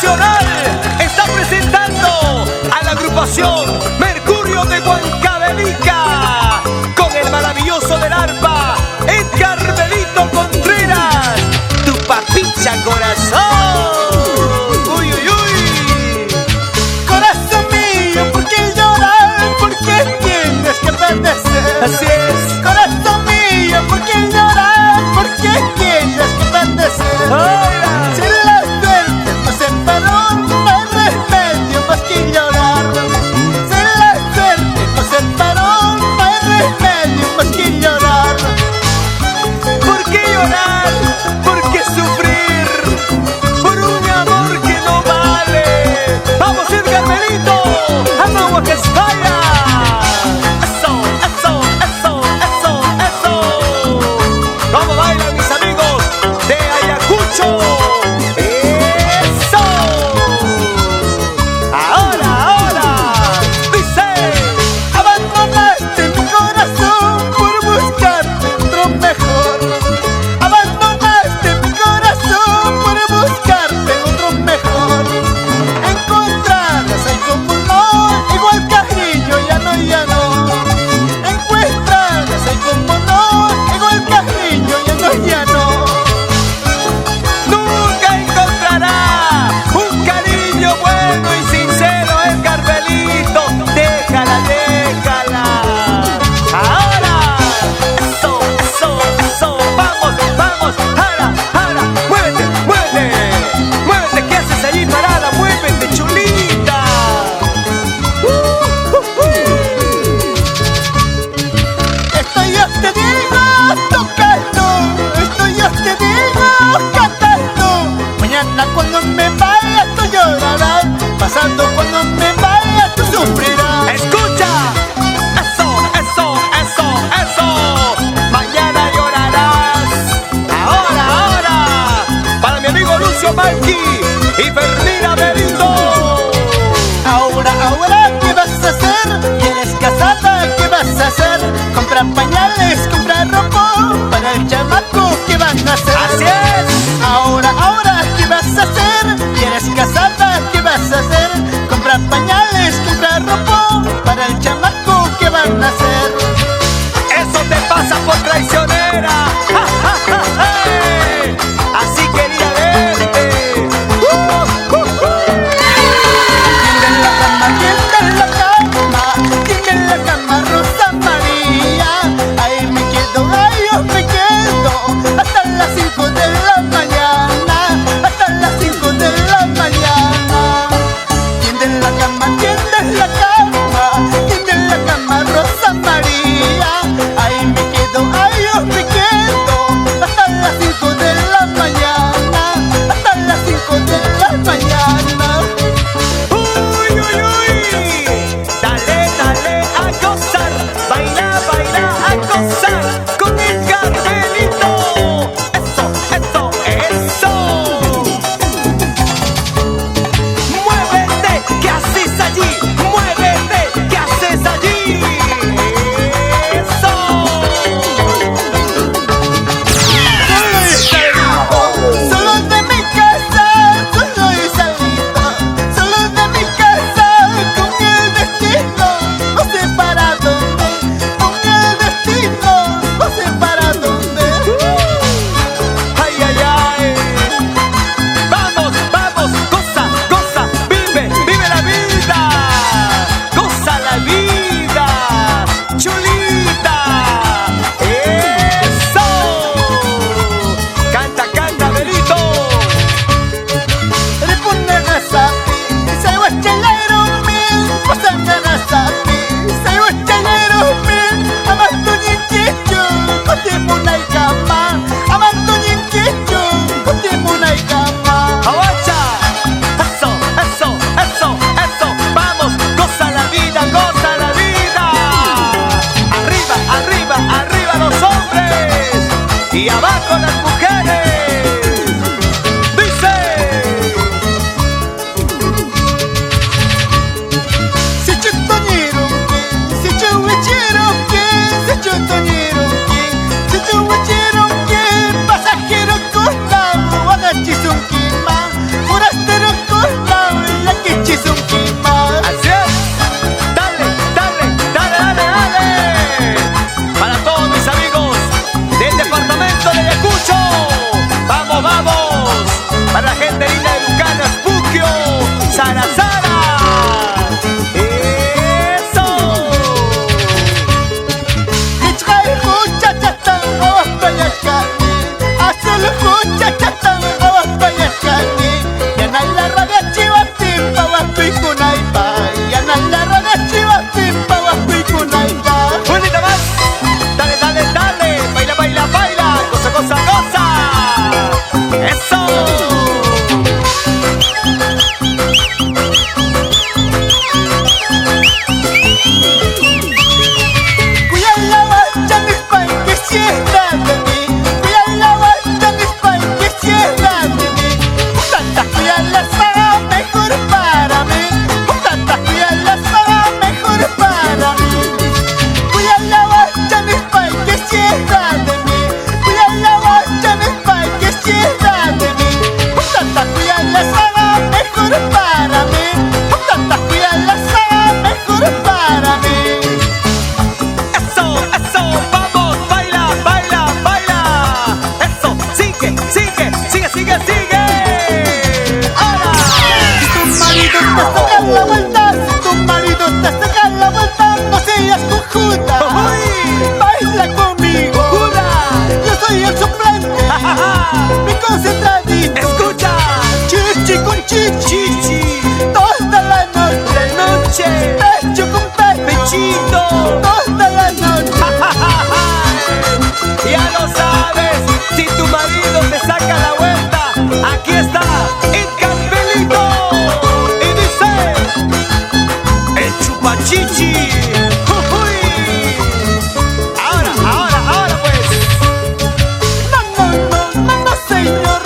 Nacional está presentando a la agrupación Mercurio de Huancavelica con el maravilloso del arpa Edgar Belito Contreras, tu papicha corazón. Uy, uy, uy. Corazón mío, ¿por qué llorar? ¿Por qué tienes que padecer? Así es. Corazón mío, ¿por qué llorar? ¿Por qué tienes que padecer? Hola. Si la suerte nos separó, no hay remedio más que llorar. Si la suerte nos separó, no hay remedio más que llorar. ¿Por qué llorar? ¿Por qué sufrir por un amor que no vale? ¡Vamos, Edgar Belito! ¡Vamos, Huacaspaya! ¡Eso, eso, eso, eso, eso! ¿Cómo bailan mis amigos de Ayacucho? ¡Eso! Ahora, dice. Abandonaste mi corazón por buscarte otro mejor. Abandonaste mi corazón por buscarte otro mejor. Encontrarlas hay como no, igual cariño, ya no, ya no. Encontrarlas hay como no, igual cariño, ya no, ya no. Nunca encontrará un cariño bueno y sincero, Edgar Belito. Déjala, déjala. Ahora, eso, eso, eso. Vamos, vamos. Ahora, muévete, muévete. Muévete, ¿qué haces allí parada? Muévete, chulita. Esto yo te digo tocando, esto yo te digo cantando. Mañana cuando me vaya tú llorarás, pasando cuando me vaya tú sufrirás. Escucha. Eso, eso, eso, eso. Mañana llorarás. Ahora. Para mi amigo Lucio Malqui y Fermina Belito. Ahora, ¿qué vas a hacer? ¿Quieres casada? ¿Qué vas a hacer? Comprar pañales, comprar ropa para el chamaco, ¿qué van a hacer? Así es. Ahora, ¿qué vas a hacer? ¿Quieres casada? ¿Qué vas a hacer? Comprar pañales, comprar ropa para el chamaco, ¿qué van a hacer? Eso te pasa por traicionera. ¡Ja, ja, ja, ja! Así quería verte. Tiende la cama, Rosa María. Ahí me quedo, ahí yo me quedo hasta las 5 de la Bonita más. Dale, dale, dale. Baila, baila, baila. Goza, goza, goza. Eso. Pecho con pechito, toda la noche. Ya lo sabes, si tu marido te saca la vuelta, aquí está el Carmelito. Y dice, el chupachichi. Ahora pues. No, señor,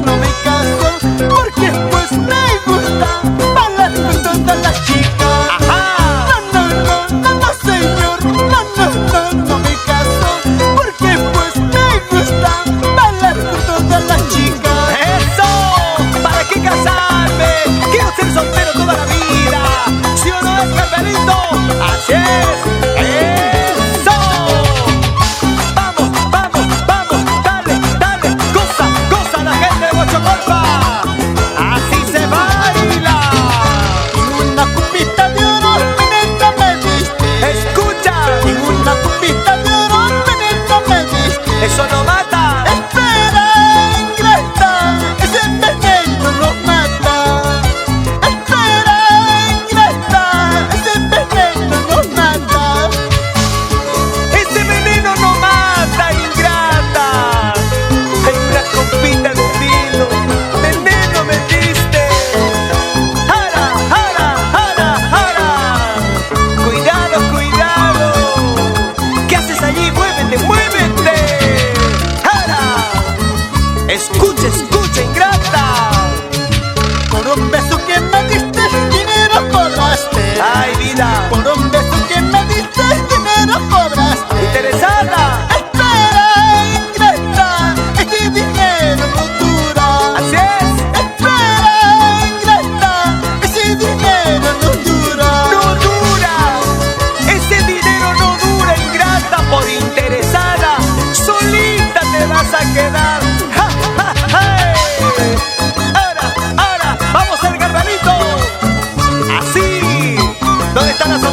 no me caso, porque pues me gusta bailar con todas las chicas. No, señor, no me caso, porque pues me gusta bailar con todas las chicas. ¡Eso! ¿Para qué casarme? Quiero ser soltero toda la vida. ¿Sí o no es, Carmelito? ¡Así es! ¡Eso! ¡Vamos! ¡Dale! ¡Goza la gente de Huachocolpa! ¡Así se baila! En una copita de oro, menina, me diste. ¡Escucha! En una copita de oro, menina, me diste. ¡Eso no mata! Espera, ingrata, ese veneno no mata. Espera, ingrata, ese veneno no mata. ¡Ese veneno no mata, ingrata! En una copita de vino, veneno me diste. ¡Jara! ¡Cuidado! ¿Qué haces allí? ¡Muévete! ¡Jara! Escucha, ingrata. Por un beso que me diste, dinero cobraste. ¡Ay, vida! Por un beso que me diste, dinero cobraste. ¡Interesada! Espera, ingrata, este dinero no dura. ¡Así es! Espera, ingrata, ese dinero no dura. ¡No dura! ¡Ese dinero no dura, ingrata! Por interesada, solita te vas a quedar. ¡Ja, ja, ja! Ahora, vamos al Carmelito. Así, ¿dónde están las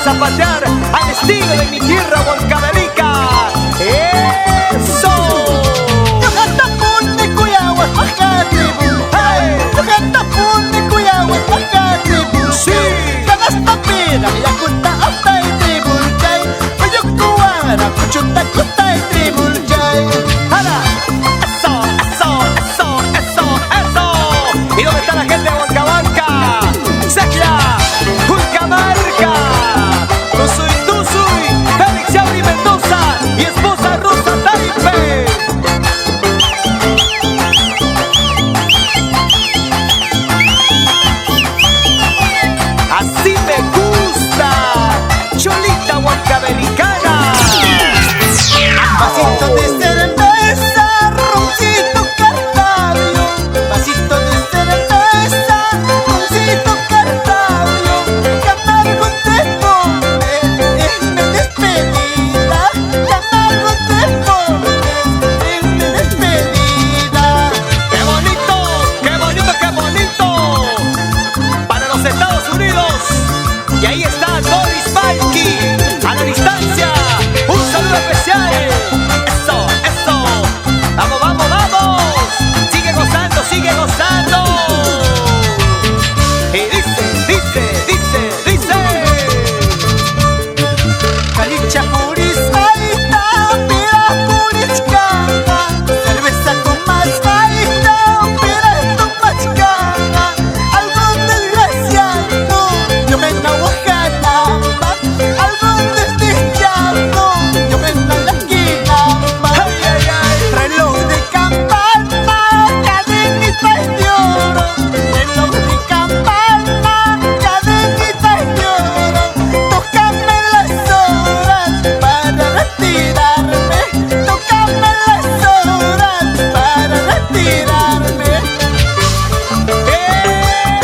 zapatear al estilo de mi tierra huancavelica. ¡Eso! ¡Sí! ¡Hala! ¡Eso, eso, eso, eso, eso! ¿Y dónde está la gente de Huancabanca? ¡Secla! ¡Julcamarca! Tuzuy, Félix Yauri Mendoza y esposa Rosa Taipe. ¡Así me gusta! ¡Cholita huancabelicana! Vasito de cerveza, roncito Cartavio. Vasito de cerveza, roncito Cartavio. Que amargo te pones en mi despedida. Que amargo te pones en mi despedida. ¡Qué bonito, qué bonito, qué bonito! Para los Estados Unidos. Y ahí está Doris Balki a la distancia. Un saludo especial. Eso, eso. Vamos, vamos, vamos. Sigue gozando, sigue gozando. Y dice. Calicha puriscaita, pira puriscana. Cerveza con mascaita, pira esto machcana. Algún desgraciado, yo me enamoraba. Algún desdichado, yo me enamoraba. Ay, ay, ay. Reloj de campana, cadenitas de oro. Reloj de campana, cadenitas de oro. Tócame las horas para retirarme. Tócame las horas para retirarme.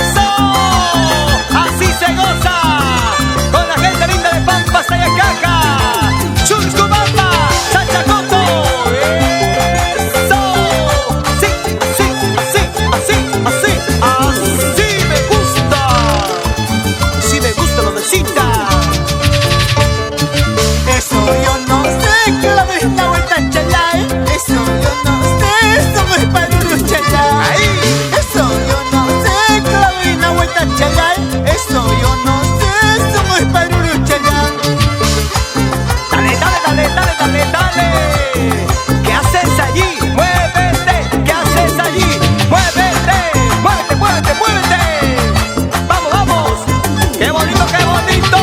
¡Eso! Así se goza con la gente linda de Pampa, Sayacaca, Chuscubamba, Chachacoto. ¡Eso! Sí, así me gusta. Sí me gusta, mamacita. Eso yo no sé, clave la vuelta chalay. Eso yo no sé, somos para un chalay. Ahí. Eso yo no sé, clave la vuelta chalay. Eso yo no sé, somos para un chalay. Dale. ¿Qué haces allí? Muévete. ¿Qué haces allí? Muévete. Muévete. Vamos. Qué bonito.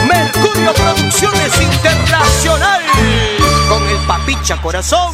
Mercurio Producciones Internacional con el Papicha Corazón.